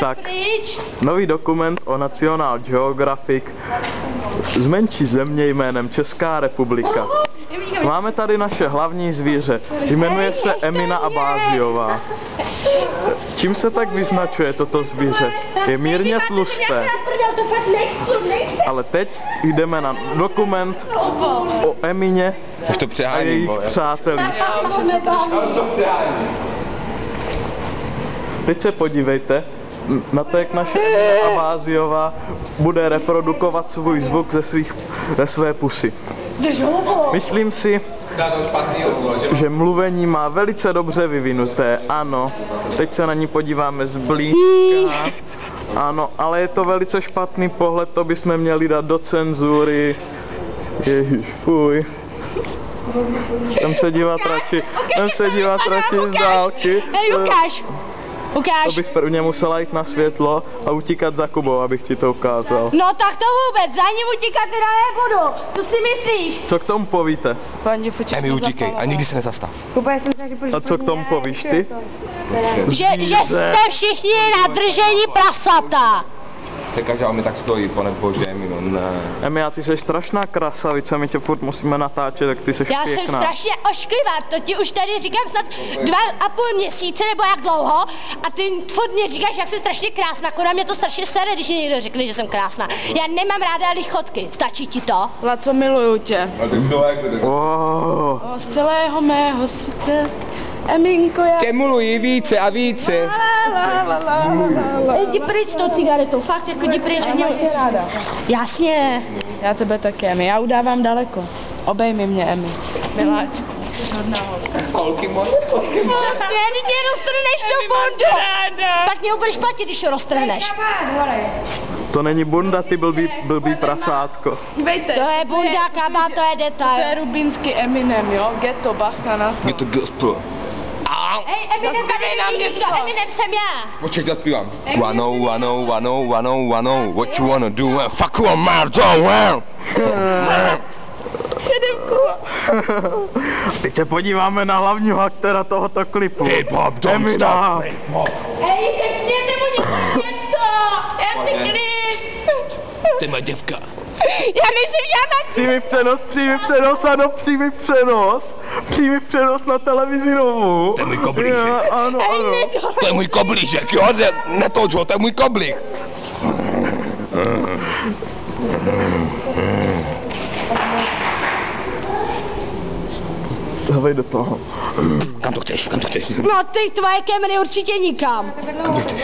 Tak, nový dokument o National Geographic z menší země jménem Česká republika. Máme tady naše hlavní zvíře. Jmenuje se Emina Abáziová. Čím se tak vyznačuje toto zvíře? Je mírně tlusté. Ale teď jdeme na dokument o Emině a jejich přátelích. Teď se podívejte na to, jak naše Emina Abáziová bude reprodukovat svůj zvuk ze své pusy. Myslím si, že mluvení má velice dobře vyvinuté, ano. Teď se na ní podíváme zblízka. Ano, ale je to velice špatný pohled, to bychom měli dát do cenzury. Ježiš, fuj. Tam se dívat radši z dálky. Ukáž. To bys prvně musela jít na světlo a utíkat za Kubou, abych ti to ukázal. No tak to vůbec, za ním utíkat teda nebudu. Co si myslíš? Co k tomu povíte? Emi, utíkej a nikdy se nezastav. A co k tomu povíš ty? Že jste všichni nadržení prasata. Tak každá mi tak stojí, pane bože, Emi, no ne. Emi, a ty jsi strašná krasavice, my tě furt musíme natáčet, tak ty jsi pěkná. Já jsem strašně ošklivá, to ti už tady říkám snad 2,5 měsíce nebo jak dlouho a ty furt mě říkáš, jak jsi strašně krásná, akorát mě to strašně sere, když mi někdo řekne, že jsem krásná. Já nemám ráda lichotky, stačí ti to? Laco, miluju tě. Z celého mého srdce, Eminko, já... Tě miluji více a více. Jdi pryč s tou cigaretou, fakt jako jdi pryč. Já tě ráda. Jasně. Já tebe taky, Emi, já udávám daleko. Obejmi mě, Emi. Miláčku, jsi hodná holka. Holky moje. Vlastně, když mě roztrhneš tu bundu. Tak mě ho budeš platit, když ho roztrhneš. To není bunda, ty blbý prasátko. Dívejte. To je bunda, kabát, to je detail. To je rubínsky Eminem, jo? Ghetto, bacha na to. Je to gospel. Hej, Eminem tady není nikdo, Eminem jsem já. Počkej, já zpívám. Wano, what you wanna do? Fuck you, man, John, Teď se podíváme na hlavního aktéra tohoto klipu. Hip hop, don't Emina. stop. Hip hop. Hej, řekněte mu něco. Já si klid. Ty má děvka. Já nejsem žádná. Přímý přenos na televizi Novu. To je můj koblížek. Ano. To je můj koblížek, jo? Netoč ho, to je můj koblík. Dávej do toho. Kam to chceš? No ty tvoje kamery určitě nikam. Kam to chceš?